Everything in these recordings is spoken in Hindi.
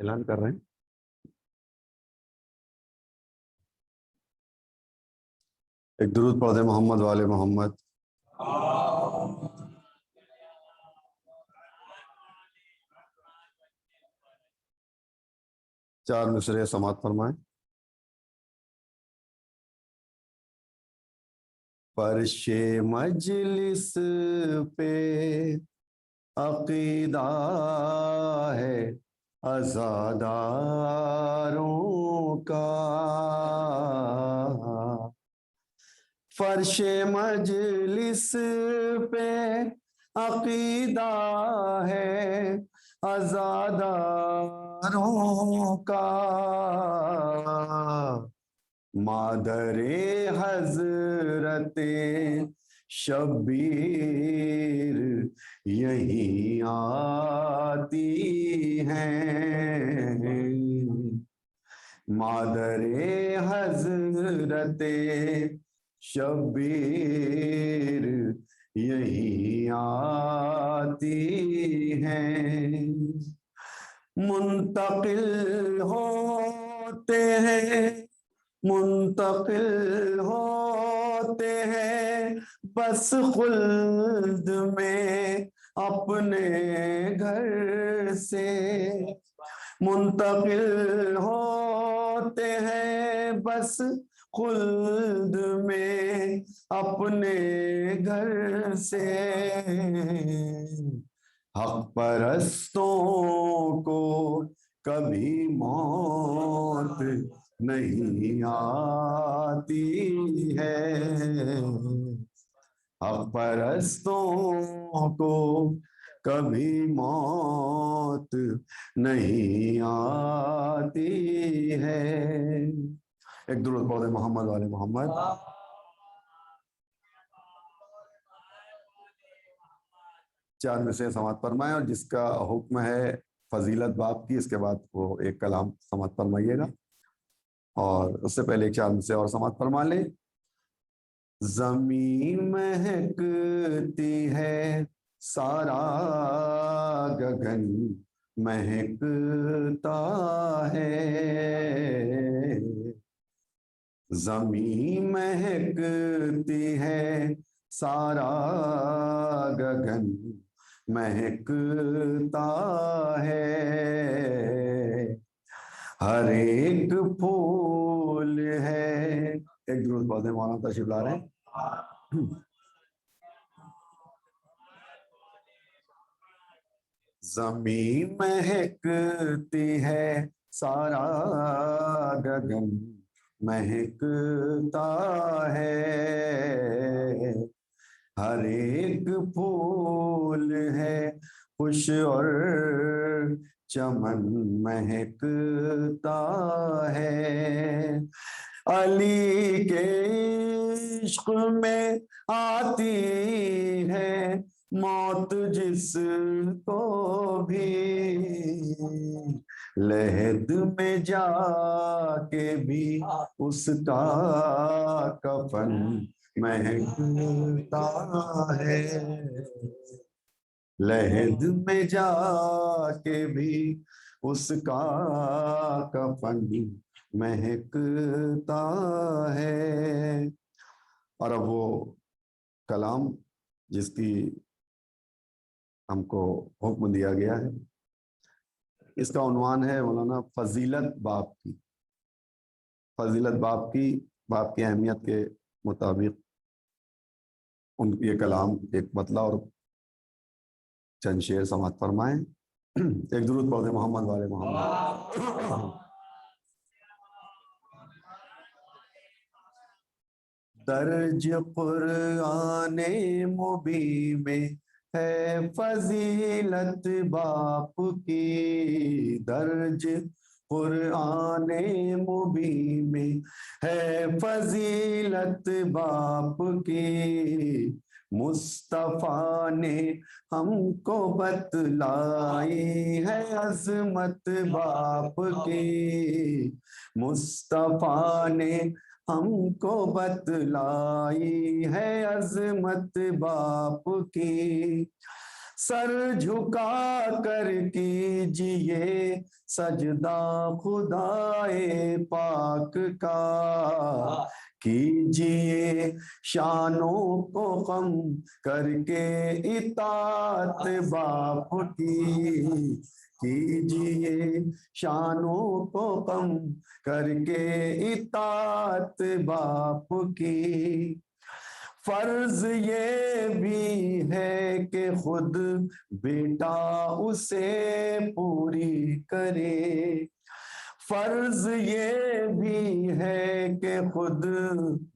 ऐलान कर रहे हैं। एक दुरूद पढ़ दे मोहम्मद वाले मोहम्मद। चार मिसरे समात फरमाएं। फर्शे मजलिस पे अकीदा है अज़ादारों का। फर्शे मजलिस पे अकीदा है अज़ादारों का। मादरे हजरते शब्बीर यहीं आती हैं। मादरे हजरते शब्बीर यहीं आती हैं। मुंतकिल होते हैं, मुंतकिल होते हैं बस खुल्द में अपने घर से। मुंतकिल होते हैं बस खुल्द में अपने घर से। हक परस्तों को कभी मौत नहीं आती है। हक परस्तों को कभी मौत नहीं आती है। एक दुरूद पढ़े मोहम्मद वाले मोहम्मद। चार में से समात फरमाएं और जिसका हुक्म है फजीलत बाप की, इसके बाद वो एक कलाम समात फरमाइएगा और उससे पहले एक चार में से और समात फरमा ले। ज़मीन महकती है, सारा गगन महकता है। ज़मीन महकती है, सारा गगन महकता है। हर एक फूल है। एक दुरूद पढ़ दें, मौलाना तशरीफ ला रहे हैं। ज़मीन महकती है, सारा गगन महकता है। हर एक फूल है खुश और चमन महकता है। अली के इश्क में आती है मौत जिसको भी, लहद में जाके भी उसका कफन महकता है। लहद में जाके भी उसका कफन महकता है। और अब वो कलाम जिसकी हमको हुक्म दिया गया है, इसका उन्वान है मौलाना फजीलत बाप की। फजीलत बाप की, बाप की अहमियत के मुताबिक उन ये कलाम एक मतला और चंद शेर समात फरमाएं। एक दुरूद पढ़ दे मोहम्मद वाले मोहम्मद। दर्ज कुराने मुबी में है फजीलत बाप की। दर्ज कुराने मुबी में है फजीलत बाप की। मुस्तफा ने हमको बतलाई है अजमत बाप की। मुस्तफा ने हमको बतलाई है अजमत बाप की। सर झुका कर कीजिए सजदा खुदाए पाक का, कीजिए शानों को कम करके इतात बाप की, कीजिए शानों को कम करके इतात बाप की। फर्ज ये भी है कि खुद बेटा उसे पूरी करे, फर्ज ये भी है कि खुद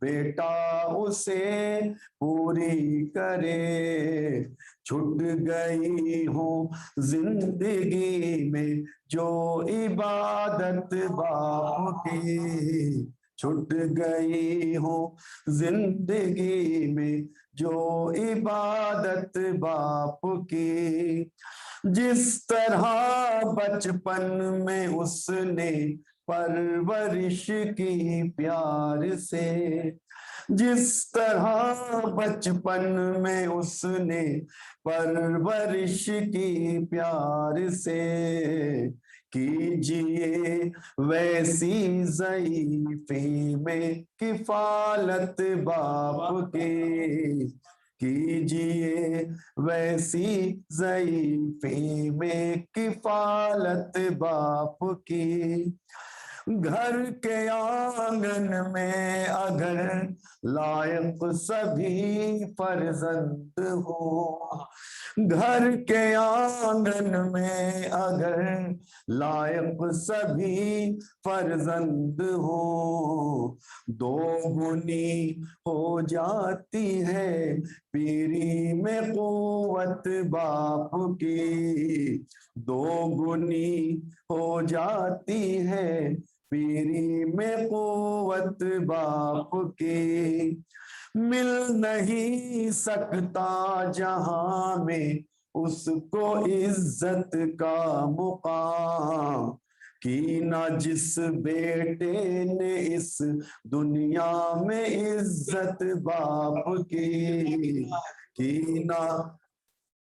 बेटा उसे पूरी करे। छूट गई हो जिंदगी में जो इबादत बाप की, छूट गई हो जिंदगी में जो इबादत बाप की। जिस तरह बचपन में उसने परवरिश की प्यार से, जिस तरह बचपन में उसने परवरिश की प्यार से, कीजिए वैसी ज़ईफ़ी में किफालत बाप के, कीजिए वैसी ज़ईफ़ी में किफालत बाप की। घर के आंगन में अगर लायक सभी फर्जंद हो, घर के आंगन में अगर लायक सभी फर्जंद हो, दो गुनी हो जाती है पीरी में कुव्वत बाप की, दो गुनी हो जाती है पीरी में कुव्वत बाप की। मिल नहीं सकता जहां में उसको इज्जत का मुकाम, की ना जिस बेटे ने इस दुनिया में इज्जत बाप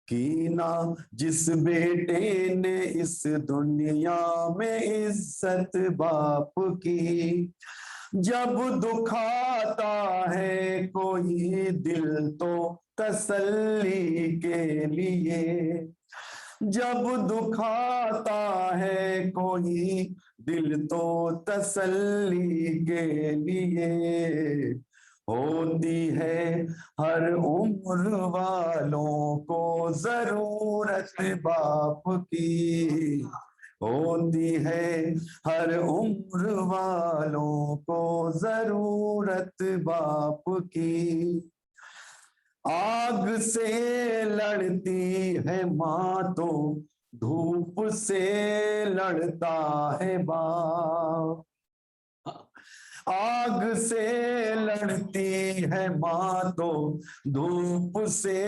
की ना जिस बेटे ने इस दुनिया में इज्जत बाप की। जब दुखाता है कोई दिल तो तसल्ली के लिए, जब दुखाता है कोई दिल तो तसल्ली के लिए, होती है हर उम्र वालों को जरूरत बाप की, होती है हर उम्र वालों को जरूरत बाप की। आग से लड़ती है माँ तो धूप से लड़ता है बाप, आग से लड़ती है माँ तो धूप से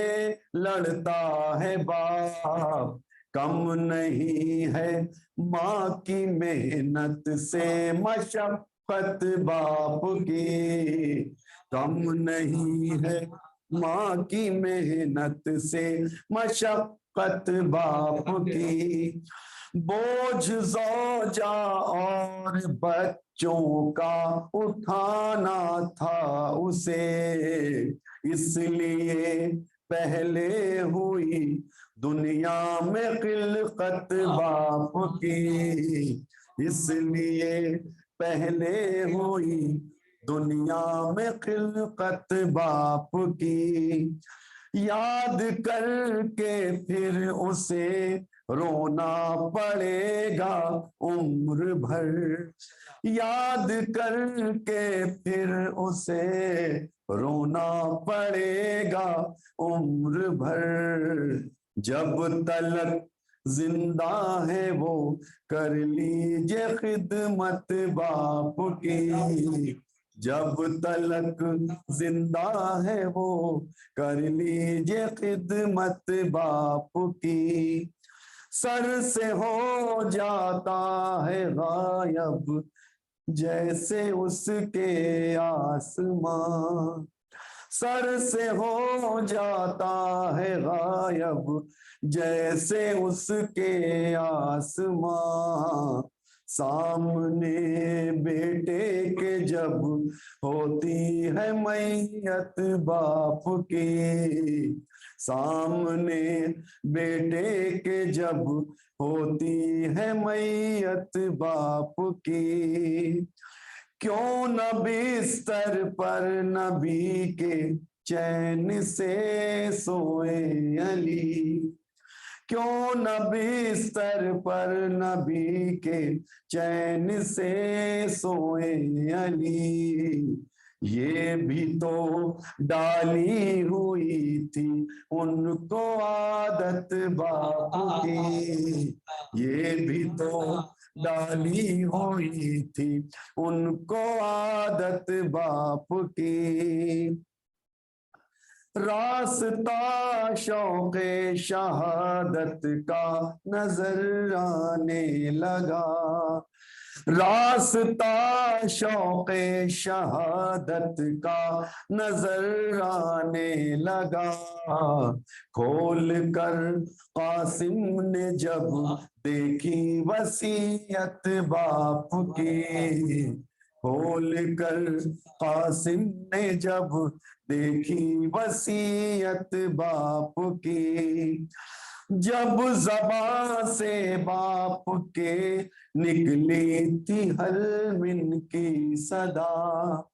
लड़ता है बाप, कम नहीं है माँ की मेहनत से मशक्कत बाप की, कम नहीं है माँ की मेहनत से मशक्कत बाप की। बोझ ज़ौजा और बच्चों का उठाना था उसे, इसलिए पहले हुई दुनिया में खिलकत बाप की, इसलिए पहले हुई दुनिया में खिलकत बाप की। याद करके फिर उसे रोना पड़ेगा उम्र भर, याद करके फिर उसे रोना पड़ेगा उम्र भर। जब तलक जिंदा है वो कर लीजिए खिदमत बाप की, जब तलक जिंदा है वो कर लीजिए खिदमत बाप की। सर से हो जाता है गायब जैसे उसके आसमां, सर से हो जाता है गायब जैसे उसके आसमां। सामने बेटे के जब होती है मैयत बाप की, सामने बेटे के जब होती है मैयत बाप की, क्यों न बिस्तर पर नबी के चैन से सोए अली, क्यों न बिस्तर पर नबी के चैन से सोए अली। ये भी तो डाली हुई थी उनको आदत बाप की, ये भी तो डाली हुई थी उनको आदत बाप की। रास्ता शौक़े शहादत का नजर आने लगा, रास्ता शौक़े शहादत का नजर आने लगा। खोल कर कासिम ने जब देखी वसीयत बाप की, खोल कर कासिम ने जब देखी वसीयत बाप की, जब ज़बां से बाप के निकली थी हलमिन की सदा,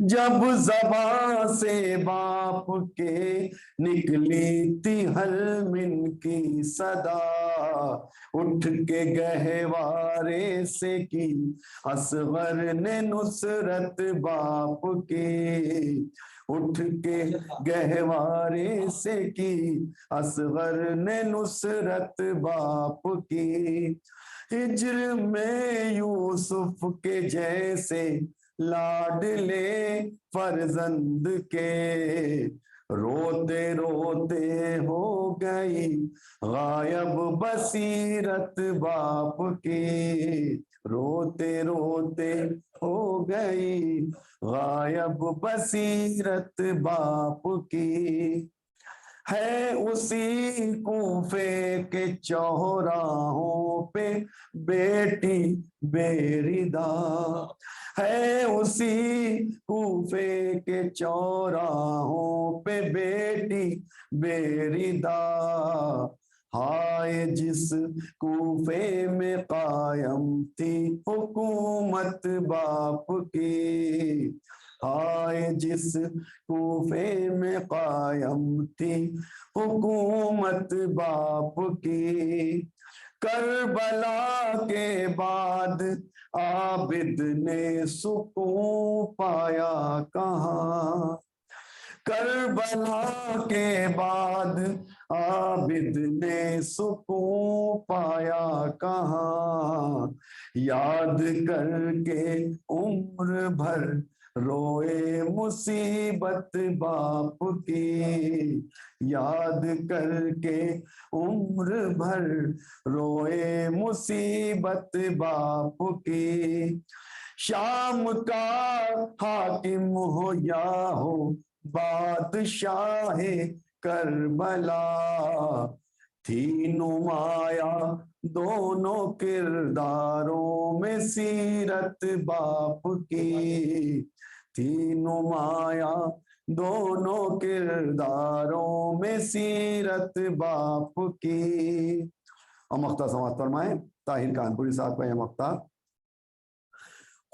जब ज़बां से बाप के निकली थी हलमिन की सदा, उठ के गहवारे से की असगर ने नुसरत बाप की, उठ के गहवारे से की असगर ने नुसरत बाप की। हिज्र में यूसुफ के जैसे लाडले फरजंद के, रोते रोते हो गई गायब बसीरत बाप की, रोते रोते हो गई गायब बसीरत बाप की। है उसी कूफे के चौराहों पे बेटी बेरिदा, है उसी कूफे के चौराहों पे बेटी बेरिदा। हाय जिस कूफे में कायम थी हुकूमत बाप की, हाय जिस कूफे में कायम थी हुकूमत बाप की। करबला के बाद आबिद ने सुकून पाया कहाँ, करबला के बाद आबिद ने सुकून पाया कहाँ, याद करके उम्र भर रोए मुसीबत बाप की, याद करके उम्र भर रोए मुसीबत बाप की। शाम का हाकिम हो या हो बादशाहे करबला, थी नुमाया दोनों किरदारों में सीरत बाप की, थी नुमाया दोनों किरदारों में सीरत बाप की। और मख्ता समाप्त फरमाए ताहिर कानपुरी साहब का यह मख्ता।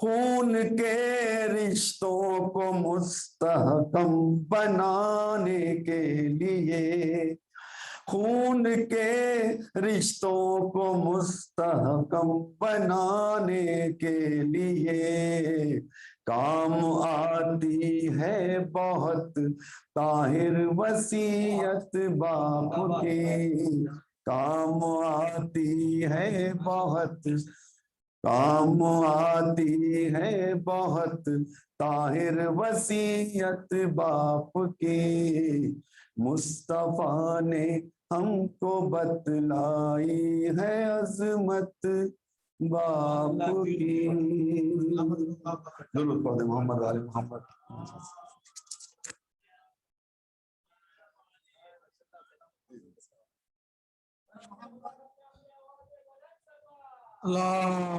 खून के रिश्तों को मुस्तहकम बनाने के लिए, खून के रिश्तों को मुस्तहकम बनाने के लिए काम आती है बहुत ताहिर वसीयत बाप की, काम आती है बहुत, काम आती है बहुत ताहिर वसीयत बाप की। मुस्तफा ने हमको बतलाई है अजमत बाप की। दुरूद पढ़ दे मोहम्मद वाले मोहम्मद। अल्लाह